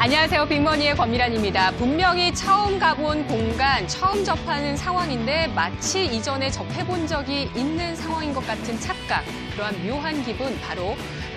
안녕하세요. 빅머니의 권미란입니다. 분명히 처음 가본 공간, 처음 접하는 상황인데 마치 이전에 접해본 적이 있는 상황인 것 같은 착각, 그러한 묘한 기분, 바로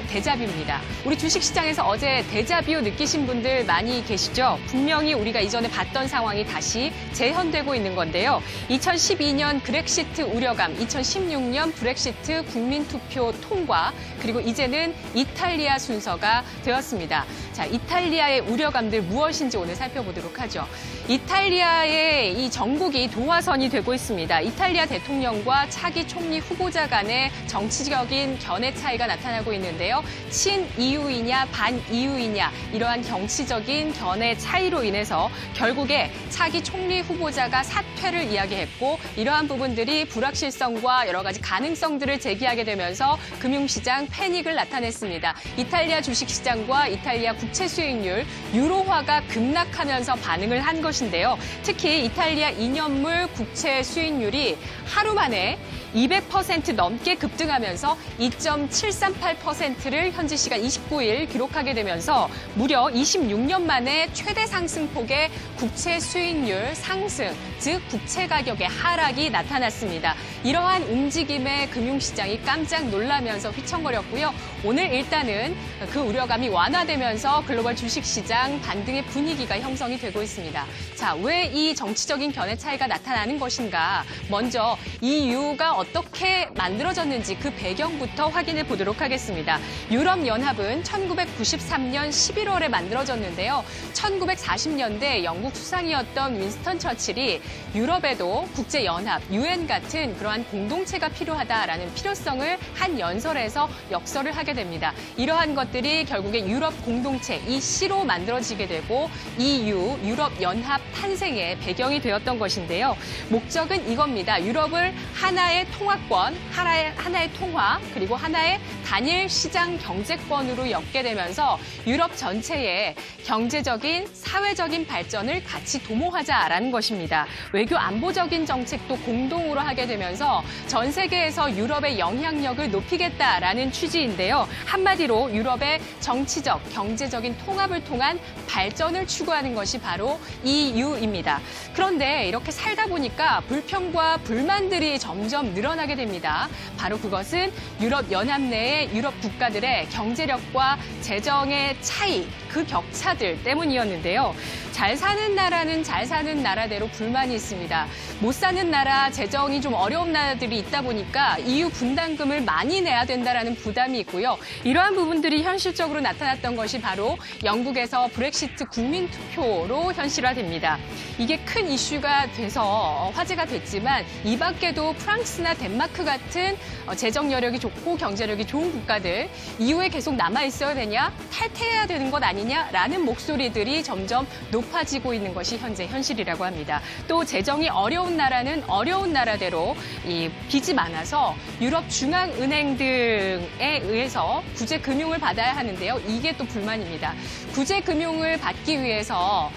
데자뷰입니다. 우리 주식시장에서 어제 데자뷰 느끼신 분들 많이 계시죠? 분명히 우리가 이전에 봤던 상황이 다시 재현되고 있는 건데요. 2012년 브렉시트 우려감, 2016년 브렉시트 국민투표 통과, 그리고 이제는 이탈리아 순서가 되었습니다. 자, 이탈리아의 우려감들 무엇인지 오늘 살펴보도록 하죠. 이탈리아의 이 정국이 도화선이 되고 있습니다. 이탈리아 대통령과 차기 총리 후보자 간의 정치적인 견해 차이가 나타나고 있는데요. 친이유이냐 반이유이냐, 이러한 정치적인 견해 차이로 인해서 결국에 차기 총리 후보자가 사퇴를 이야기했고, 이러한 부분들이 불확실성과 여러 가지 가능성들을 제기하게 되면서 금융시장 패닉을 나타냈습니다. 이탈리아 주식시장과 이탈리아 국채 수익률, 유로화가 급락하면서 반응을 한 것인데요. 특히 이탈리아 2년물 국채 수익률이 하루 만에 200% 넘게 급등하면서 2.738%를 현지 시간 29일 기록하게 되면서 무려 26년 만에 최대 상승폭의 국채 수익률 상승, 즉 국채 가격의 하락이 나타났습니다. 이러한 움직임에 금융시장이 깜짝 놀라면서 휘청거렸고요. 오늘 일단은 그 우려감이 완화되면서 글로벌 주식시장 반등의 분위기가 형성이 되고 있습니다. 자, 왜 이 정치적인 견해 차이가 나타나는 것인가? 먼저 EU가 어떻게 만들어졌는지 그 배경부터 확인해 보도록 하겠습니다. 유럽연합은 1993년 11월에 만들어졌는데요. 1940년대 영국 수상이었던 윈스턴 처칠이 유럽에도 국제연합, UN 같은 그러한 공동체가 필요하다라는 필요성을 한 연설에서 역설을 하게 됩니다. 이러한 것들이 결국에 유럽 공동체, EC로 만들어지게 되고 EU, 유럽연합 탄생의 배경이 되었던 것인데요. 목적은 이겁니다. 유럽을 하나의 통화권, 하나의 통화, 그리고 하나의 단일 시장 경제권으로 엮게 되면서 유럽 전체의 경제적인, 사회적인 발전을 같이 도모하자라는 것입니다. 외교 안보적인 정책도 공동으로 하게 되면서 전 세계에서 유럽의 영향력을 높이겠다라는 취지인데요. 한마디로 유럽의 정치적, 경제적인 통합을 통한 발전을 추구하는 것이 바로 EU입니다. 그런데 이렇게 살다 보니까 불평과 불만들이 점점 늘어나게 됩니다. 바로 그것은 유럽연합 내의 유럽 국가들의 경제력과 재정의 차이, 그 격차들 때문이었는데요. 잘 사는 나라는 잘 사는 나라대로 불만이 있습니다. 못 사는 나라, 재정이 좀 어려운 나라들이 있다 보니까 EU 분담금을 많이 내야 된다라는 부담이 있고요. 이러한 부분들이 현실적으로 나타났던 것이 바로 영국에서 브렉시트 국민투표로 현실화됩니다. 이게 큰 이슈가 돼서 화제가 됐지만 이 밖에도 프랑스나 덴마크 같은 재정 여력이 좋고 경제력이 좋은 국가들, EU에 계속 남아있어야 되냐, 탈퇴해야 되는 것 아니냐라는 목소리들이 점점 높아지고 있는 것이 현재 현실이라고 합니다. 또 재정이 어려운 나라는 어려운 나라대로 이 빚이 많아서 유럽 중앙은행 등에 의해서 구제 금융을 받아야 하는데요. 이게 또 불만입니다. 구제 금융을 받기 위해서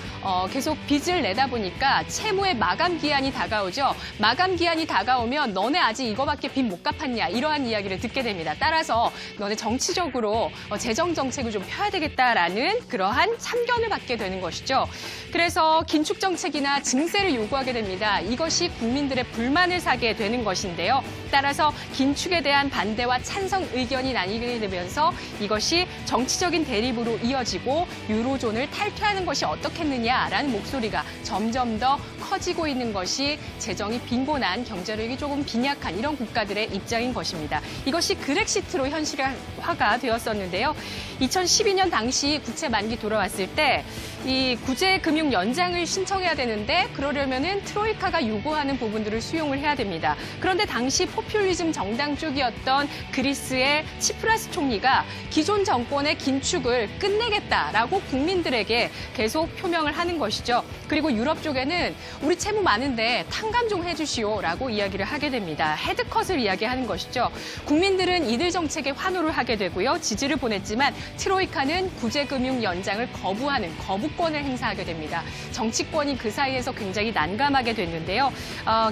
계속 빚을 내다 보니까 채무의 마감 기한이 다가오죠. 마감 기한이 다가오면 너네 아직 이거밖에 빚 못 갚았냐, 이러한 이야기를 듣게 됩니다. 따라서 너네 정치적으로 재정 정책을 좀 펴야 되겠다라는 그러한 참견을 받게 되는 것이죠. 그래서 긴축 정책이나 증세를 요구하게 됩니다. 이것이 국민들의 불만을 사게 되는 것인데요. 따라서 긴축에 대한 반대와 찬성 의견이 나뉘게 되면서 이것이 정치적인 대립으로 이어지고 유로존을 탈퇴하는 것이 어떻겠느냐라는 목소리가 점점 더 커지고 있는 것이 재정이 빈곤한, 경제력이 조금 빈약한 이런 국가들의 입장인 것입니다. 이것이 그렉시트로 현실화가 되었었는데요. 2012년 당시 국채 만기 돌아왔을 때 이 구제 금융 연장을 신청해야 되는데 그러려면은 트로이카가 요구하는 부분들을 수용을 해야 됩니다. 그런데 당시 포퓰리즘 정당 쪽이었던 그리스의 치프라스 총리가 기존 정권의 긴축을 끝내겠다라고 국민들에게 계속 표명을 하는 것이죠. 그리고 유럽 쪽에는 우리 채무 많은데 탕감 좀 해주시오라고 이야기를 하게 됩니다. 헤드컷을 이야기하는 것이죠. 국민들은 이들 정책에 환호를 하게 되고요. 지지를 보냈지만 트로이카는 구제금융 연장을 거부하는 거부권을 행사하게 됩니다. 정치권이 그 사이에서 굉장히 난감하게 됐는데요.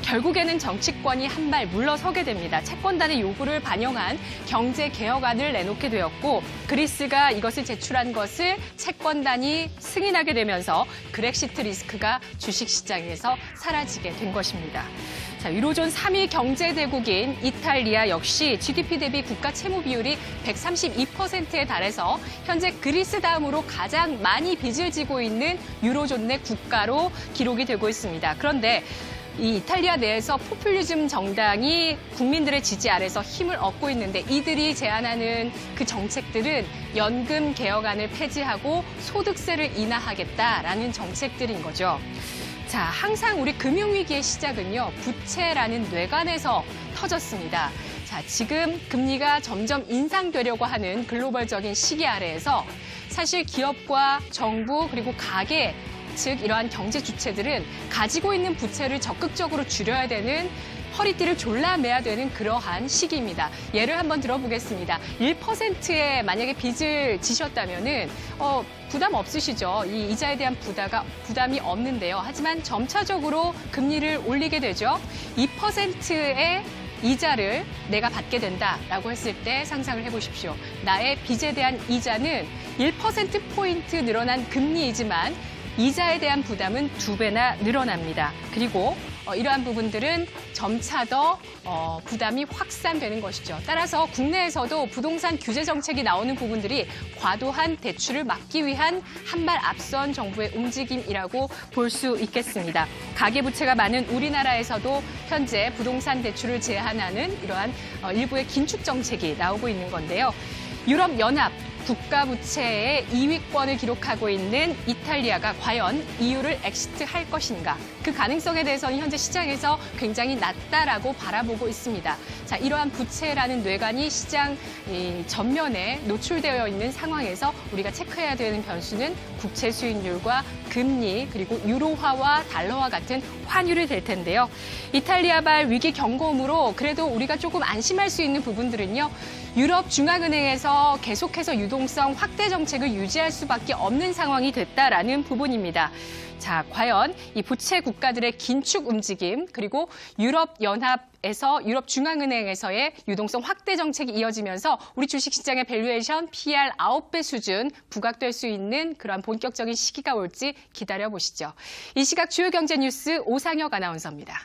결국에는 정치권이 한 발 물러서게 됩니다. 채권단의 요구를 반영한 경제개혁안을 내놓게 되었고 그리스가 이것을 제출한 것을 채권단이 승인하게 되면서 그렉시트 리스크가 주식시장에서 사라지게 된 것입니다. 자, 유로존 3위 경제대국인 이탈리아 역시 GDP 대비 국가 채무 비율이 132%에 달해서 현재 그리스 다음으로 가장 많이 빚을 지고 있는 유로존 내 국가로 기록이 되고 있습니다. 그런데 이 이탈리아 내에서 포퓰리즘 정당이 국민들의 지지 아래서 힘을 얻고 있는데 이들이 제안하는 그 정책들은 연금 개혁안을 폐지하고 소득세를 인하하겠다라는 정책들인 거죠. 자, 항상 우리 금융위기의 시작은요, 부채라는 뇌관에서 터졌습니다. 자, 지금 금리가 점점 인상되려고 하는 글로벌적인 시기 아래에서 사실 기업과 정부 그리고 가계 즉 이러한 경제 주체들은 가지고 있는 부채를 적극적으로 줄여야 되는 허리띠를 졸라매야 되는 그러한 시기입니다. 예를 한번 들어보겠습니다. 1%에 만약에 빚을 지셨다면은 부담 없으시죠? 이 이자에 대한 부담이 없는데요. 하지만 점차적으로 금리를 올리게 되죠. 2%의 이자를 내가 받게 된다라고 했을 때 상상을 해보십시오. 나의 빚에 대한 이자는 1%포인트 늘어난 금리이지만 이자에 대한 부담은 2배나 늘어납니다. 그리고 이러한 부분들은 점차 더 부담이 확산되는 것이죠. 따라서 국내에서도 부동산 규제 정책이 나오는 부분들이 과도한 대출을 막기 위한 한 발 앞선 정부의 움직임이라고 볼 수 있겠습니다. 가계부채가 많은 우리나라에서도 현재 부동산 대출을 제한하는 이러한 일부의 긴축 정책이 나오고 있는 건데요. 유럽연합 국가부채의 2위권을 기록하고 있는 이탈리아가 과연 EU를 엑시트할 것인가? 그 가능성에 대해서는 현재 시장에서 굉장히 낮다라고 바라보고 있습니다. 자, 이러한 부채라는 뇌관이 시장 전면에 노출되어 있는 상황에서 우리가 체크해야 되는 변수는 국채 수익률과 금리 그리고 유로화와 달러와 같은 환율이 될 텐데요. 이탈리아발 위기 경고음으로 그래도 우리가 조금 안심할 수 있는 부분들은요. 유럽 중앙은행에서 계속해서 유동성 확대 정책을 유지할 수밖에 없는 상황이 됐다라는 부분입니다. 자, 과연 이 부채 국가들의 긴축 움직임 그리고 유럽연합에서 유럽중앙은행에서의 유동성 확대 정책이 이어지면서 우리 주식시장의 밸류에이션 PER 9배 수준 부각될 수 있는 그러한 본격적인 시기가 올지 기다려보시죠. 이 시각 주요 경제 뉴스 오상혁 아나운서입니다.